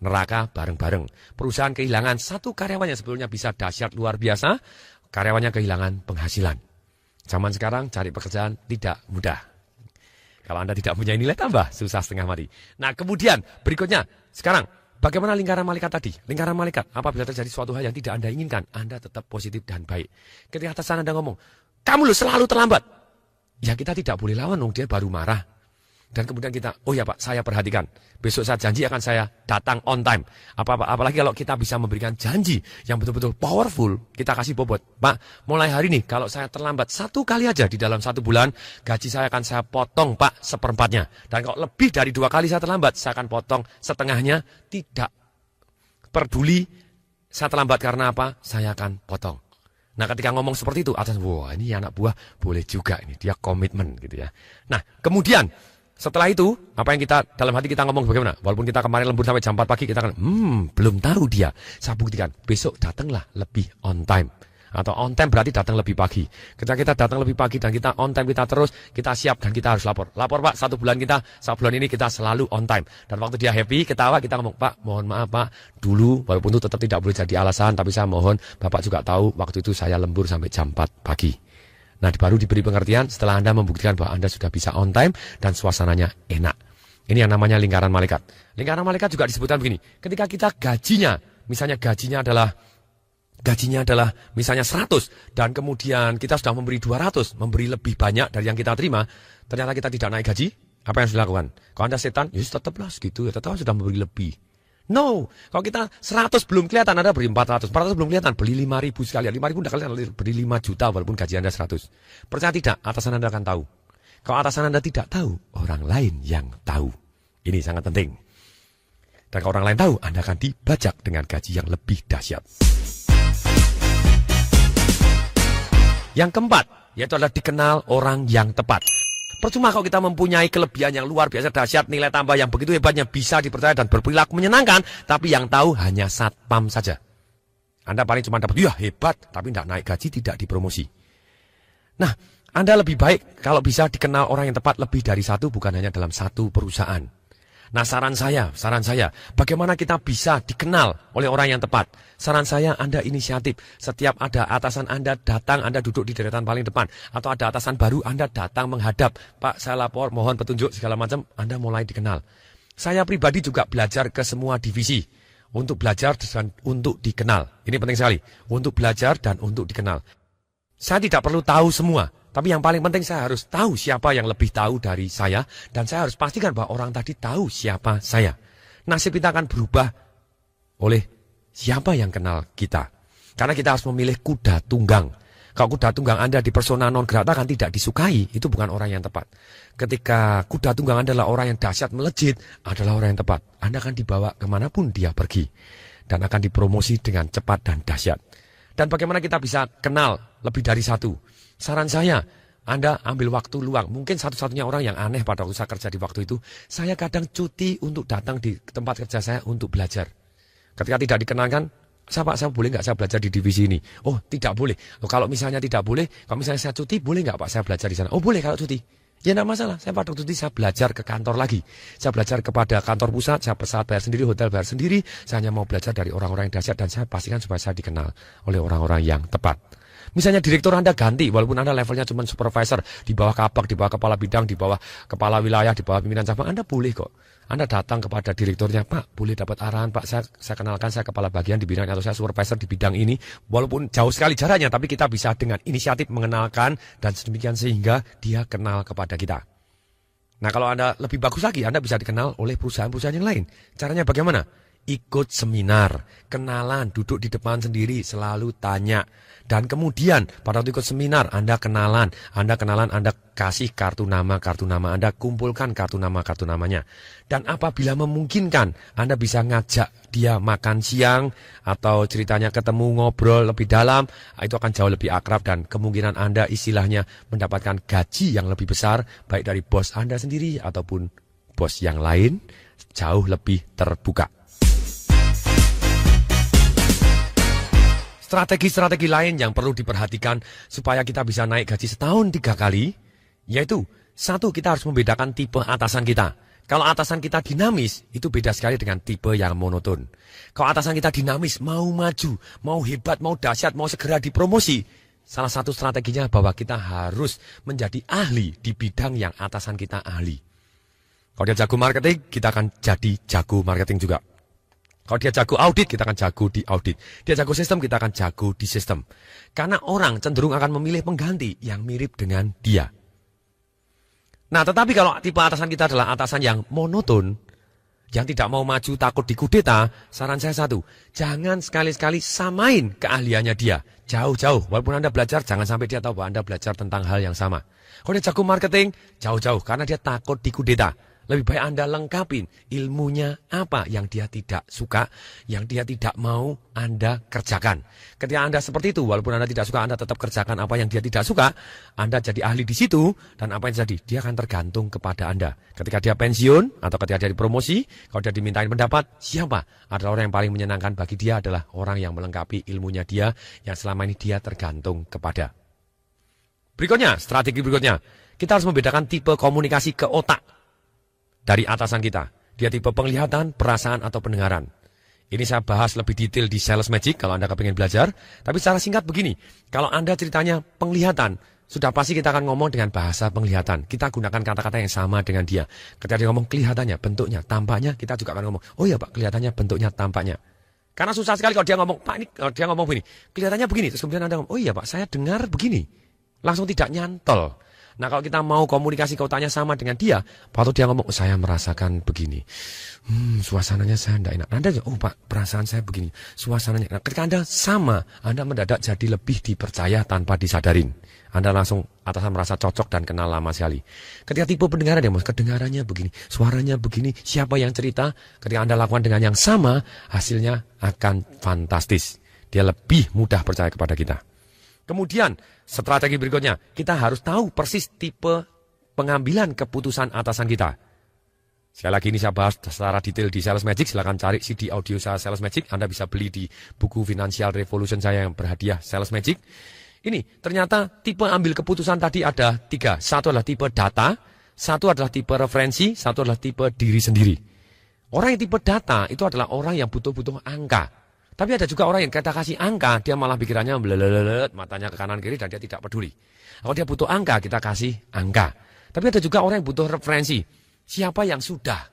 Neraka bareng-bareng. Perusahaan kehilangan satu karyawan yang sebelumnya bisa dahsyat luar biasa. Karyawannya kehilangan penghasilan. Zaman sekarang cari pekerjaan tidak mudah. Kalau Anda tidak punya nilai tambah, susah setengah mati. Nah, kemudian berikutnya, sekarang bagaimana lingkaran malaikat tadi? Lingkaran malaikat, apabila terjadi suatu hal yang tidak Anda inginkan, Anda tetap positif dan baik. Ketika atasan Anda ngomong, kamu selalu terlambat. Ya kita tidak boleh lawan, dia baru marah. Dan kemudian kita, oh ya Pak, saya perhatikan. Besok saya janji akan saya datang on time. Apalagi kalau kita bisa memberikan janji yang betul-betul powerful, kita kasih bobot. Pak, mulai hari ini kalau saya terlambat 1 kali aja di dalam 1 bulan, gaji saya akan saya potong Pak 1/4-nya. Dan kalau lebih dari 2 kali saya terlambat, saya akan potong setengahnya. Tidak peduli saya terlambat karena apa, saya akan potong. Nah ketika ngomong seperti itu, atas wah ini anak buah boleh juga ini, dia komitmen gitu ya. Nah kemudian, Setelah itu, apa yang kita dalam hati kita ngomong bagaimana? Walaupun kita kemarin lembur sampai jam 4 pagi, kita akan, belum tahu dia. Saya buktikan, besok datanglah lebih on time. Atau on time berarti datang lebih pagi. Ketika kita datang lebih pagi dan kita on time, kita terus, kita siap dan kita harus lapor. Lapor Pak, 1 bulan ini kita selalu on time. Dan waktu dia happy, ketawa, kita ngomong, Pak, mohon maaf Pak, dulu walaupun itu tetap tidak boleh jadi alasan, tapi saya mohon, Bapak juga tahu waktu itu saya lembur sampai jam 4 pagi. Nah, baru diberi pengertian setelah Anda membuktikan bahwa Anda sudah bisa on time dan suasananya enak. Ini yang namanya lingkaran malaikat. Lingkaran malaikat juga disebutkan begini. Ketika kita gajinya adalah misalnya 100 dan kemudian kita sudah memberi 200, memberi lebih banyak dari yang kita terima, ternyata kita tidak naik gaji, apa yang harus dilakukan? Kalau Anda setan, ya tetaplah segitu, ya tetap sudah memberi lebih. No, kalau kita 100 belum kelihatan, Anda beri 400 belum kelihatan, beli 5.000 sekalian, 5.000 tidak kelihatan, beri 5 juta walaupun gaji Anda 100. Percaya tidak, atasan Anda akan tahu. Kalau atasan Anda tidak tahu, orang lain yang tahu. Ini sangat penting. Dan kalau orang lain tahu, Anda akan dibajak dengan gaji yang lebih dahsyat. Yang keempat, yaitu adalah dikenal orang yang tepat. Percuma kalau kita mempunyai kelebihan yang luar biasa dahsyat, nilai tambah yang begitu hebatnya, bisa dipercaya dan berperilaku menyenangkan, tapi yang tahu hanya satpam saja. Anda paling cuma dapat, ya hebat, tapi tidak naik gaji, tidak dipromosi. Nah, Anda lebih baik kalau bisa dikenal orang yang tepat lebih dari satu, bukan hanya dalam satu perusahaan. Nah, saran saya, bagaimana kita bisa dikenal oleh orang yang tepat? Saran saya, Anda inisiatif. Setiap ada atasan Anda datang, Anda duduk di deretan paling depan. Atau ada atasan baru, Anda datang menghadap. Pak, saya lapor, mohon petunjuk, segala macam, Anda mulai dikenal. Saya pribadi juga belajar ke semua divisi. Untuk belajar dan untuk dikenal. Ini penting sekali. Untuk belajar dan untuk dikenal. Saya tidak perlu tahu semua. Tapi yang paling penting saya harus tahu siapa yang lebih tahu dari saya. Dan saya harus pastikan bahwa orang tadi tahu siapa saya. Nasib kita akan berubah oleh siapa yang kenal kita. Karena kita harus memilih kuda tunggang. Kalau kuda tunggang Anda di persona non grata kan tidak disukai, itu bukan orang yang tepat. Ketika kuda tunggang Anda adalah orang yang dahsyat melejit, adalah orang yang tepat. Anda akan dibawa kemanapun dia pergi. Dan akan dipromosi dengan cepat dan dahsyat. Dan bagaimana kita bisa kenal lebih dari satu? Saran saya, Anda ambil waktu luang. Mungkin satu-satunya orang yang aneh pada waktu saya kerja di waktu itu, saya kadang cuti untuk datang di tempat kerja saya untuk belajar. Ketika tidak dikenalkan, saya boleh nggak saya belajar di divisi ini? Oh, tidak boleh. Kalau misalnya tidak boleh, kalau misalnya saya cuti, boleh nggak Pak saya belajar di sana? Oh, boleh kalau cuti. Ya tidak masalah, saya pada cuti saya belajar ke kantor lagi. Saya belajar kepada kantor pusat, saya pesawat bayar sendiri, hotel bayar sendiri. Saya hanya mau belajar dari orang-orang yang dahsyat dan saya pastikan supaya saya dikenal oleh orang-orang yang tepat. Misalnya direktur Anda ganti, walaupun Anda levelnya cuma supervisor, di bawah kabak, di bawah kepala bidang, di bawah kepala wilayah, di bawah pimpinan cabang, Anda boleh kok. Anda datang kepada direkturnya, Pak, boleh dapat arahan, Pak, saya kenalkan saya kepala bagian di bidang, atau saya supervisor di bidang ini, walaupun jauh sekali jaraknya, tapi kita bisa dengan inisiatif mengenalkan, dan sedemikian sehingga dia kenal kepada kita. Nah, kalau Anda lebih bagus lagi, Anda bisa dikenal oleh perusahaan-perusahaan yang lain. Caranya bagaimana? Ikut seminar, kenalan, duduk di depan sendiri, selalu tanya. Dan kemudian pada waktu ikut seminar, Anda kenalan, Anda kasih kartu nama Anda, kumpulkan kartu namanya. Dan apabila memungkinkan, Anda bisa ngajak dia makan siang, atau ceritanya ketemu ngobrol lebih dalam, itu akan jauh lebih akrab dan kemungkinan Anda istilahnya mendapatkan gaji yang lebih besar, baik dari bos Anda sendiri ataupun bos yang lain, jauh lebih terbuka. Strategi-strategi lain yang perlu diperhatikan supaya kita bisa naik gaji setahun 3 kali, yaitu 1, kita harus membedakan tipe atasan kita. Kalau atasan kita dinamis, itu beda sekali dengan tipe yang monoton. Kalau atasan kita dinamis, mau maju, mau hebat, mau dahsyat, mau segera dipromosi, salah satu strateginya bahwa kita harus menjadi ahli di bidang yang atasan kita ahli. Kalau dia jago marketing, kita akan jadi jago marketing juga. Kalau dia jago audit, kita akan jago di audit. Dia jago sistem, kita akan jago di sistem. Karena orang cenderung akan memilih pengganti yang mirip dengan dia. Nah, tetapi kalau tipe atasan kita adalah atasan yang monoton, yang tidak mau maju, takut dikudeta, saran saya 1, jangan sekali-sekali samain keahliannya dia. Jauh-jauh, walaupun Anda belajar, jangan sampai dia tahu bahwa Anda belajar tentang hal yang sama. Kalau dia jago marketing, jauh-jauh, karena dia takut dikudeta. Lebih baik Anda lengkapin ilmunya apa yang dia tidak suka, yang dia tidak mau Anda kerjakan. Ketika Anda seperti itu, walaupun Anda tidak suka, Anda tetap kerjakan apa yang dia tidak suka, Anda jadi ahli di situ, dan apa yang terjadi? Dia akan tergantung kepada Anda. Ketika dia pensiun, atau ketika dia dipromosi, kalau dia dimintain pendapat, siapa? Adalah orang yang paling menyenangkan bagi dia adalah orang yang melengkapi ilmunya dia, yang selama ini dia tergantung kepada. Berikutnya, strategi berikutnya, kita harus membedakan tipe komunikasi ke otak dari atasan kita. Dia tipe penglihatan, perasaan, atau pendengaran. Ini saya bahas lebih detail di Sales Magic kalau Anda kepingin belajar. Tapi secara singkat begini, kalau Anda ceritanya penglihatan, sudah pasti kita akan ngomong dengan bahasa penglihatan. Kita gunakan kata-kata yang sama dengan dia. Ketika dia ngomong kelihatannya, bentuknya, tampaknya, kita juga akan ngomong, oh iya Pak, kelihatannya, bentuknya, tampaknya. Karena susah sekali kalau dia ngomong, Pak ini, kalau dia ngomong begini, kelihatannya begini. Terus kemudian Anda ngomong, oh iya Pak, saya dengar begini. Langsung tidak nyantol. Nah kalau kita mau komunikasi ke otaknya sama dengan dia, waktu dia ngomong, oh, saya merasakan begini, suasananya saya tidak enak. Anda, oh Pak, perasaan saya begini, suasananya. Nah, ketika Anda sama, Anda mendadak jadi lebih dipercaya tanpa disadarin. Anda langsung atasan merasa cocok dan kenal lama sekali. Ketika tipe pendengaran ya, kedengarannya begini, suaranya begini, siapa yang cerita, ketika Anda lakukan dengan yang sama, hasilnya akan fantastis. Dia lebih mudah percaya kepada kita. Kemudian, strategi berikutnya, kita harus tahu persis tipe pengambilan keputusan atasan kita. Sekali lagi ini saya bahas secara detail di Sales Magic, silakan cari CD audio saya Sales Magic, Anda bisa beli di buku Financial Revolution saya yang berhadiah Sales Magic. Ini, ternyata tipe ambil keputusan tadi ada 3. Satu adalah tipe data, satu adalah tipe referensi, satu adalah tipe diri sendiri. Orang yang tipe data itu adalah orang yang butuh-butuh angka. Tapi ada juga orang yang kita kasih angka, dia malah pikirannya melelelet, matanya ke kanan kiri dan dia tidak peduli. Kalau dia butuh angka, kita kasih angka. Tapi ada juga orang yang butuh referensi. Siapa yang sudah?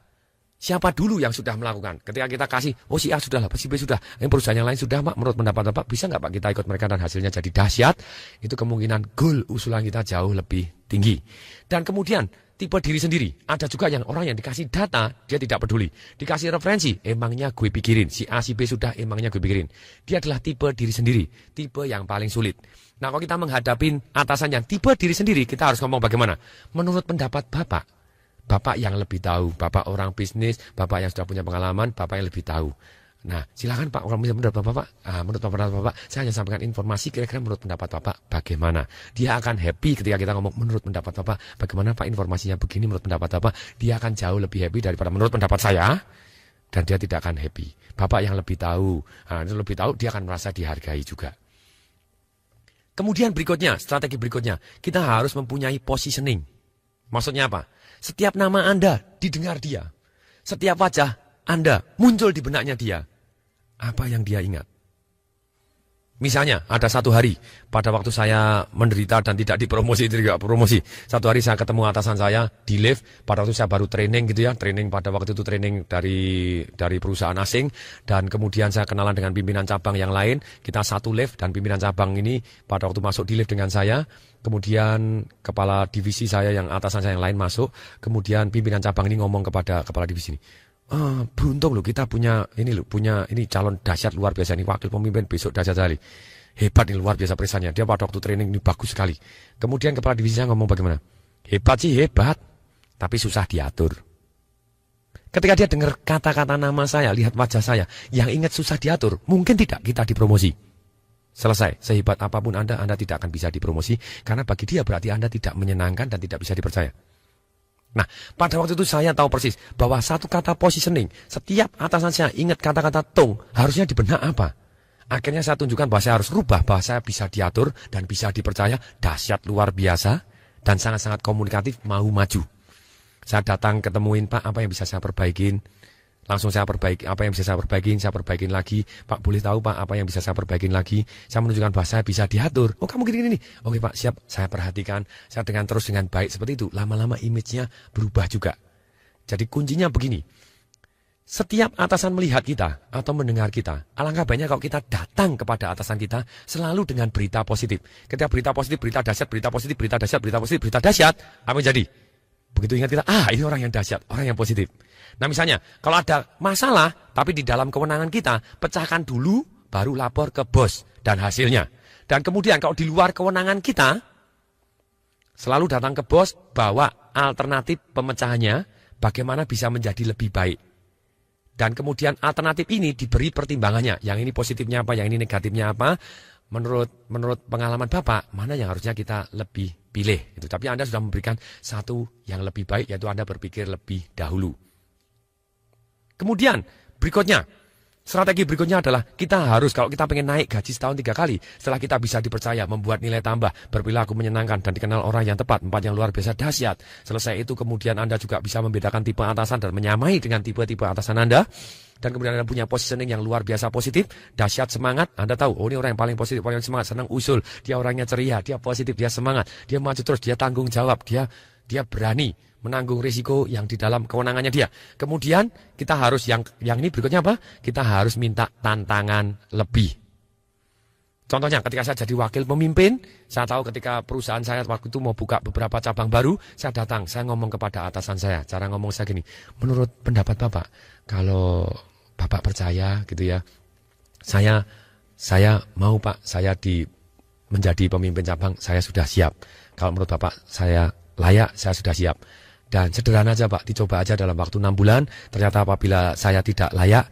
Siapa dulu yang sudah melakukan? Ketika kita kasih, oh si A sudah lah, si B sudah, yang perusahaan yang lain sudah Pak, menurut pendapat Bapak, bisa nggak Pak kita ikut mereka dan hasilnya jadi dahsyat? Itu kemungkinan goal usulan kita jauh lebih tinggi. Dan kemudian, tipe diri sendiri. Ada juga yang orang yang dikasih data, dia tidak peduli. Dikasih referensi, emangnya gue pikirin. Si A, si B sudah, emangnya gue pikirin. Dia adalah tipe diri sendiri. Tipe yang paling sulit. Nah, kalau kita menghadapin atasan yang tipe diri sendiri, kita harus ngomong bagaimana? Menurut pendapat Bapak, Bapak yang lebih tahu. Bapak orang bisnis, Bapak yang sudah punya pengalaman, Bapak yang lebih tahu. Nah, silakan Pak, orang menurut Bapak, menurut pendapat Bapak, saya hanya sampaikan informasi kira-kira menurut pendapat Bapak bagaimana. Dia akan happy ketika kita ngomong menurut pendapat Bapak, bagaimana Pak informasinya begini menurut pendapat Bapak, dia akan jauh lebih happy daripada menurut pendapat saya, dan dia tidak akan happy. Bapak yang lebih tahu, lebih tahu, dia akan merasa dihargai juga. Kemudian berikutnya, strategi berikutnya, kita harus mempunyai positioning. Maksudnya apa? Setiap nama Anda didengar dia. Setiap wajah Anda muncul di benaknya dia. Apa yang dia ingat? Misalnya, ada satu hari, pada waktu saya menderita dan tidak dipromosi, tidak promosi. Satu hari saya ketemu atasan saya di lift, pada waktu saya baru training gitu ya, training pada waktu itu training dari perusahaan asing, dan kemudian saya kenalan dengan pimpinan cabang yang lain, kita satu lift, dan pimpinan cabang ini pada waktu masuk di lift dengan saya, kemudian kepala divisi saya yang atasan saya yang lain masuk, kemudian pimpinan cabang ini ngomong kepada kepala divisi ini, beruntung loh kita punya ini calon dahsyat luar biasa, ini wakil pemimpin besok dahsyat sekali. Hebat ini, luar biasa perisannya. Dia pada waktu training ini bagus sekali. Kemudian kepala divisi saya ngomong bagaimana? Hebat sih hebat, tapi susah diatur. Ketika dia dengar kata-kata nama saya, lihat wajah saya, yang ingat susah diatur, mungkin tidak kita dipromosi. Selesai, sehebat apapun Anda tidak akan bisa dipromosi, karena bagi dia berarti Anda tidak menyenangkan dan tidak bisa dipercaya. Nah, pada waktu itu saya tahu persis bahwa satu kata positioning, setiap atasan saya ingat kata-kata tong, harusnya di benak apa? Akhirnya saya tunjukkan bahwa saya harus rubah, bahwa saya bisa diatur dan bisa dipercaya, dahsyat luar biasa, dan sangat-sangat komunikatif, mau maju. Saya datang ketemuin, Pak, apa yang bisa saya perbaikin? Langsung saya perbaiki, apa yang bisa saya perbaikin lagi. Pak, boleh tahu Pak, apa yang bisa saya perbaikin lagi? Saya menunjukkan bahwa saya bisa diatur. Oh, kamu gini-gini. Oke Pak, siap. Saya perhatikan. Saya dengan baik seperti itu. Lama-lama image-nya berubah juga. Jadi kuncinya begini. Setiap atasan melihat kita atau mendengar kita, alangkah baiknya kalau kita datang kepada atasan kita selalu dengan berita positif. Ketika berita positif, berita dahsyat, berita positif, berita dahsyat, berita positif, berita dahsyat, apa yang jadi? Begitu ingat kita, ini orang yang dahsyat, orang yang positif. Nah misalnya, kalau ada masalah, tapi di dalam kewenangan kita, pecahkan dulu, baru lapor ke bos dan hasilnya. Dan kemudian kalau di luar kewenangan kita, selalu datang ke bos, bawa alternatif pemecahannya, bagaimana bisa menjadi lebih baik. Dan kemudian alternatif ini diberi pertimbangannya. Yang ini positifnya apa, yang ini negatifnya apa. Menurut pengalaman Bapak, mana yang harusnya kita lebih pilih. Itu. Tapi Anda sudah memberikan satu yang lebih baik, yaitu Anda berpikir lebih dahulu. Kemudian berikutnya, strategi berikutnya adalah kita harus, kalau kita pengen naik gaji setahun 3 kali, setelah kita bisa dipercaya, membuat nilai tambah, berperilaku menyenangkan, dan dikenal orang yang tepat, 4 yang luar biasa dahsyat. Selesai itu kemudian Anda juga bisa membedakan tipe atasan dan menyamai dengan tipe-tipe atasan Anda. Dan kemudian Anda punya positioning yang luar biasa positif, dahsyat semangat. Anda tahu, oh ini orang yang paling positif, paling semangat, senang usul. Dia orangnya ceria, dia positif, dia semangat, dia maju terus, dia tanggung jawab, dia berani menanggung risiko yang di dalam kewenangannya dia. Kemudian kita harus yang ini berikutnya apa? Kita harus minta tantangan lebih. Contohnya ketika saya jadi wakil pemimpin, saya tahu ketika perusahaan saya waktu itu mau buka beberapa cabang baru, saya datang, saya ngomong kepada atasan saya. Cara ngomong saya gini, menurut pendapat Bapak, kalau Bapak percaya gitu ya, saya mau Pak, saya menjadi pemimpin cabang, saya sudah siap. Kalau menurut Bapak saya layak, saya sudah siap. Dan sederhana aja Pak, dicoba aja dalam waktu 6 bulan, ternyata apabila saya tidak layak,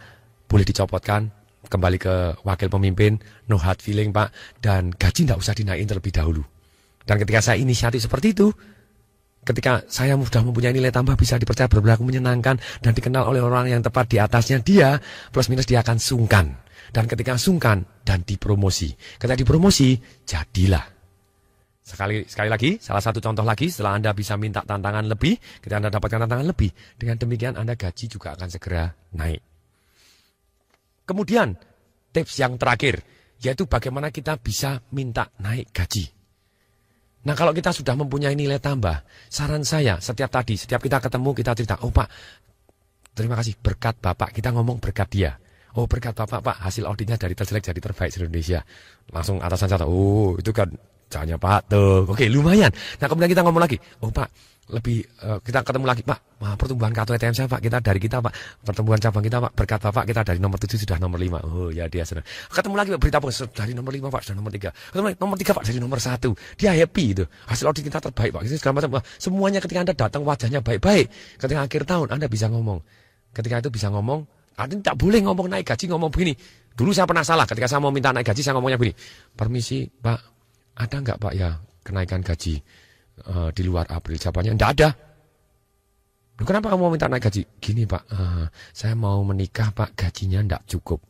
boleh dicopotkan, kembali ke wakil pemimpin, no hard feeling Pak, dan gaji tidak usah dinaikin terlebih dahulu. Dan ketika saya inisiatif seperti itu, ketika saya sudah mempunyai nilai tambah, bisa dipercaya, berperilaku menyenangkan, dan dikenal oleh orang yang tepat di atasnya dia, plus minus dia akan sungkan. Dan ketika sungkan, dan dipromosi. Ketika dipromosi, jadilah. Sekali lagi, salah satu contoh lagi, setelah Anda bisa minta tantangan lebih, ketika Anda dapatkan tantangan lebih, dengan demikian Anda gaji juga akan segera naik. Kemudian, tips yang terakhir, yaitu bagaimana kita bisa minta naik gaji. Nah, kalau kita sudah mempunyai nilai tambah, saran saya, setiap kita ketemu, kita cerita, oh Pak, terima kasih, berkat Bapak, kita ngomong berkat dia. Oh berkat Bapak, Pak, hasil auditnya dari terjelek jadi terbaik di Indonesia. Langsung atasan saya, oh itu kan caranya Pak tuh, oke lumayan. Nah kemudian kita ngomong lagi, oh Pak, kita ketemu lagi Pak, pertumbuhan kartu ATM saya Pak, dari kita Pak, pertumbuhan cabang kita Pak, berkat Bapak kita dari nomor 7 sudah nomor 5. Oh ya dia senang. Ketemu lagi Pak, berita Pak, dari nomor 5 Pak, sudah nomor 3. Ketemu lagi, nomor 3 Pak, dari nomor 1. Dia happy itu. Hasil audit kita terbaik Pak. Segala macam. Semuanya ketika Anda datang wajahnya baik-baik. Ketika akhir tahun Anda bisa ngomong. Ketika itu bisa ngomong, Anda tidak boleh ngomong naik gaji, ngomong begini. Dulu saya pernah salah, ketika saya mau minta naik gaji, saya ngomongnya begini. Permisi Pak, ada enggak Pak ya kenaikan gaji di luar April? Jawabannya enggak ada. Kenapa kamu mau minta naik gaji? Gini Pak, saya mau menikah Pak, gajinya enggak cukup.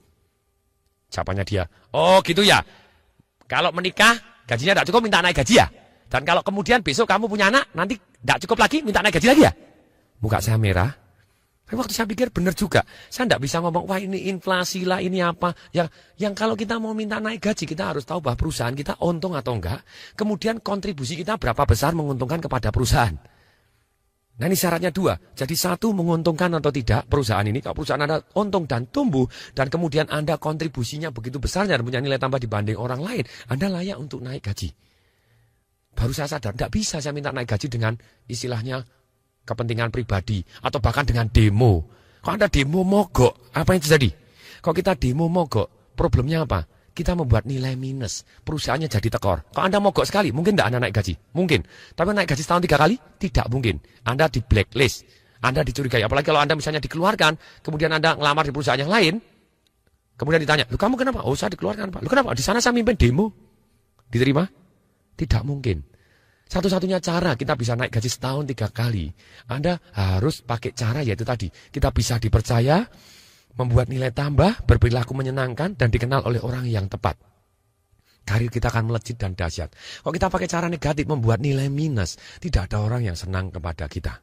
Jawabannya dia, oh gitu ya. Kalau menikah gajinya enggak cukup, minta naik gaji ya. Dan kalau kemudian besok kamu punya anak, nanti enggak cukup lagi, minta naik gaji lagi ya. Muka saya merah. Tapi waktu saya pikir benar juga. Saya enggak bisa ngomong, wah ini inflasi lah, ini apa. Yang kalau kita mau minta naik gaji, kita harus tahu bahwa perusahaan kita untung atau enggak. Kemudian kontribusi kita berapa besar menguntungkan kepada perusahaan. Nah ini syaratnya 2. Jadi 1, menguntungkan atau tidak perusahaan ini. Kalau perusahaan Anda untung dan tumbuh, dan kemudian Anda kontribusinya begitu besarnya dan punya nilai tambah dibanding orang lain, Anda layak untuk naik gaji. Baru saya sadar, enggak bisa saya minta naik gaji dengan istilahnya kepentingan pribadi, atau bahkan dengan demo. Kalau Anda demo mogok, apa yang terjadi? Kalau kita demo mogok, problemnya apa? Kita membuat nilai minus, perusahaannya jadi tekor. Kalau Anda mogok sekali, mungkin tidak Anda naik gaji, mungkin. Tapi naik gaji setahun 3 kali, tidak mungkin. Anda di blacklist, Anda dicurigai. Apalagi kalau Anda misalnya dikeluarkan, kemudian Anda ngelamar di perusahaan yang lain, kemudian ditanya, "Loh kamu kenapa?" "Oh saya dikeluarkan Pak." "Loh kenapa? Di sana saya mimpin demo." Diterima? Tidak mungkin. Satu-satunya cara kita bisa naik gaji setahun 3 kali, Anda harus pakai cara yaitu tadi, kita bisa dipercaya, membuat nilai tambah, berperilaku menyenangkan, dan dikenal oleh orang yang tepat. Karir kita akan melejit dan dahsyat. Kalau kita pakai cara negatif, membuat nilai minus, tidak ada orang yang senang kepada kita.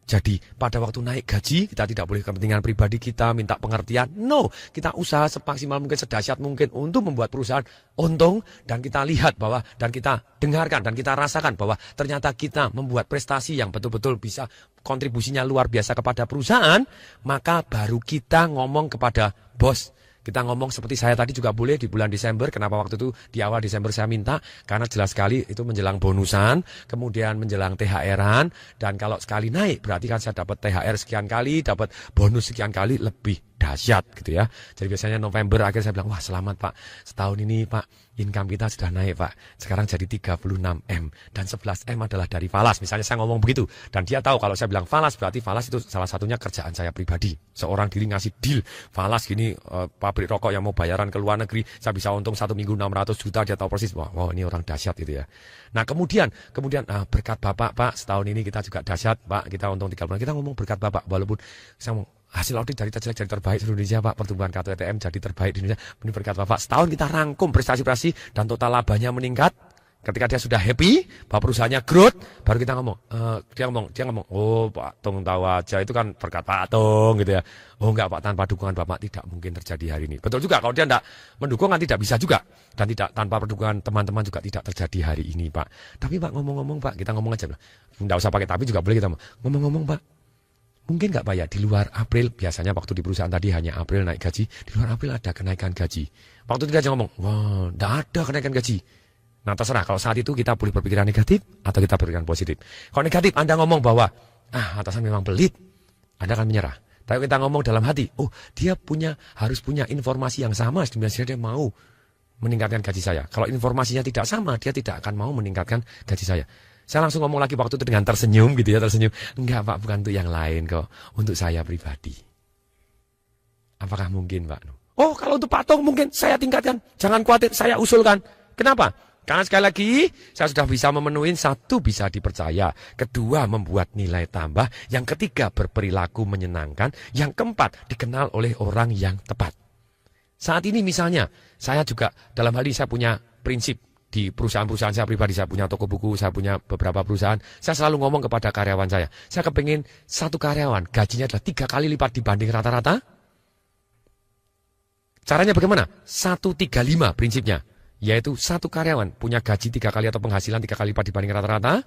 Jadi pada waktu naik gaji, kita tidak boleh kepentingan pribadi kita, minta pengertian. No, kita usaha semaksimal mungkin, sedahsyat mungkin untuk membuat perusahaan untung. Dan kita lihat bahwa, dan kita dengarkan, dan kita rasakan bahwa ternyata kita membuat prestasi yang betul-betul bisa kontribusinya luar biasa kepada perusahaan. Maka baru kita ngomong kepada bos. Kita ngomong seperti saya tadi juga boleh di bulan Desember. Kenapa waktu itu di awal Desember saya minta? Karena jelas sekali itu menjelang bonusan, kemudian menjelang THR-an. Dan kalau sekali naik berarti kan saya dapat THR sekian kali, dapat bonus sekian kali, lebih dahsyat gitu ya. Jadi biasanya November akhir saya bilang, wah selamat Pak, setahun ini Pak income kita sudah naik Pak, sekarang jadi 36M dan 11M adalah dari falas. Misalnya saya ngomong begitu dan dia tahu kalau saya bilang falas berarti falas itu salah satunya kerjaan saya pribadi. Seorang diri ngasih deal falas gini, pabrik rokok yang mau bayaran ke luar negeri saya bisa untung 1 minggu 600 juta, dia tahu persis, wah ini orang dahsyat gitu ya. Nah kemudian berkat Bapak Pak, setahun ini kita juga dahsyat Pak, kita untung 3 bulan. Kita ngomong berkat Bapak, walaupun saya mau hasil audit dari terjelek jadi terbaik di Indonesia Pak, pertumbuhan kartu ATM jadi terbaik di Indonesia, ini berkat Bapak. Setahun kita rangkum prestasi-prestasi dan total labanya meningkat. Ketika dia sudah happy, Pak perusahaannya growth, baru kita ngomong, dia ngomong, oh Pak Tung tahu aja, itu kan berkat Pak Tung gitu ya. Oh enggak Pak, tanpa dukungan Bapak tidak mungkin terjadi hari ini. Betul juga, kalau dia tidak mendukung kan tidak bisa juga. Dan tidak tanpa dukungan teman-teman juga tidak terjadi hari ini Pak. Tapi Pak ngomong-ngomong Pak, kita ngomong aja. Tidak usah pakai tapi juga boleh kita ngomong-ngomong Pak. Mungkin nggak Pak ya, di luar April, biasanya waktu di perusahaan tadi hanya April naik gaji, di luar April ada kenaikan gaji. Waktu itu dia aja ngomong, wah nggak ada kenaikan gaji. Nah terserah, kalau saat itu kita boleh berpikiran negatif atau kita berpikiran positif. Kalau negatif, Anda ngomong bahwa, atasan memang pelit, Anda akan menyerah. Tapi kita ngomong dalam hati, oh dia harus punya informasi yang sama, sebenarnya dia mau meningkatkan gaji saya. Kalau informasinya tidak sama, dia tidak akan mau meningkatkan gaji saya. Saya langsung ngomong lagi waktu itu dengan tersenyum gitu ya, tersenyum. Enggak Pak, bukan untuk yang lain kok, untuk saya pribadi. Apakah mungkin Pak? Oh kalau untuk Pak Tung mungkin saya tingkatkan, jangan khawatir, saya usulkan. Kenapa? Karena sekali lagi, saya sudah bisa memenuhi, satu bisa dipercaya, kedua membuat nilai tambah, yang ketiga berperilaku menyenangkan, yang keempat dikenal oleh orang yang tepat. Saat ini misalnya, saya juga dalam hal ini saya punya prinsip di perusahaan-perusahaan saya pribadi, saya punya toko buku, saya punya beberapa perusahaan, saya selalu ngomong kepada karyawan saya kepingin satu karyawan gajinya adalah 3 kali lipat dibanding rata-rata. Caranya bagaimana? 135 prinsipnya. Yaitu satu karyawan punya gaji 3 kali atau penghasilan 3 kali lipat dibanding rata-rata.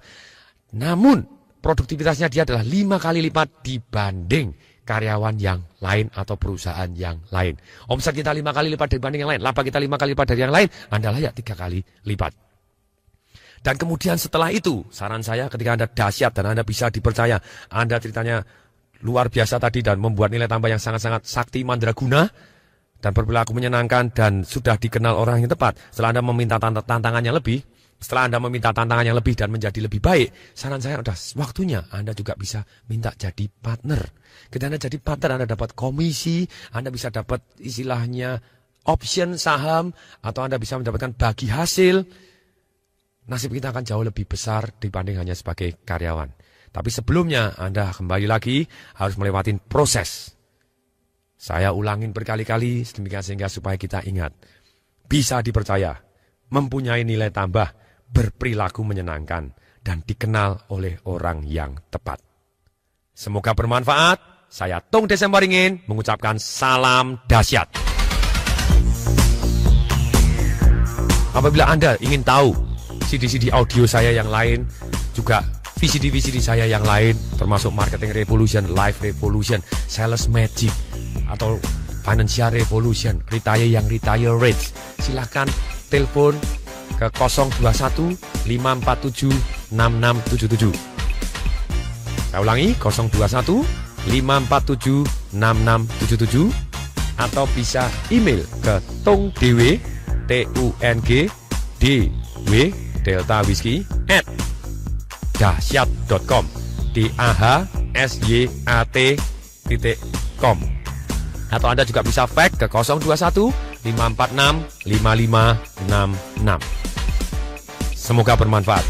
Namun produktivitasnya dia adalah 5 kali lipat dibanding karyawan yang lain atau perusahaan yang lain. Omset kita 5 kali lipat dibanding yang lain. Laba kita 5 kali lipat dari yang lain. Anda layak 3 kali lipat. Dan kemudian setelah itu, saran saya ketika Anda dahsyat dan Anda bisa dipercaya, Anda ceritanya luar biasa tadi dan membuat nilai tambah yang sangat-sangat sakti mandraguna, dan berperilaku menyenangkan dan sudah dikenal orang yang tepat. Setelah Anda meminta tantangannya lebih, setelah Anda meminta tantangannya lebih dan menjadi lebih baik, saran saya sudah waktunya Anda juga bisa minta jadi partner. Ketika Anda jadi partner, Anda dapat komisi, Anda bisa dapat istilahnya option saham, atau Anda bisa mendapatkan bagi hasil. Nasib kita akan jauh lebih besar dibanding hanya sebagai karyawan. Tapi sebelumnya Anda kembali lagi harus melewati proses. Saya ulangin berkali-kali sedemikian sehingga supaya kita ingat. Bisa dipercaya, mempunyai nilai tambah, berperilaku menyenangkan, dan dikenal oleh orang yang tepat. Semoga bermanfaat. Saya Tung Desembaringin mengucapkan salam dahsyat. Apabila Anda ingin tahu CD-CD audio saya yang lain, juga VCD-VCD saya yang lain, termasuk Marketing Revolution, Life Revolution, Sales Magic, atau Financial Revolution, Retire yang Retire Rich, silahkan telepon ke 021 547 6677. Saya ulangi, 021 547 6677, atau bisa email ke tungdw, TUNG Delta Whiskey @dahsyat.com, DAHSYAT.com. Atau Anda juga bisa fax ke 021 546 5566. Semoga bermanfaat.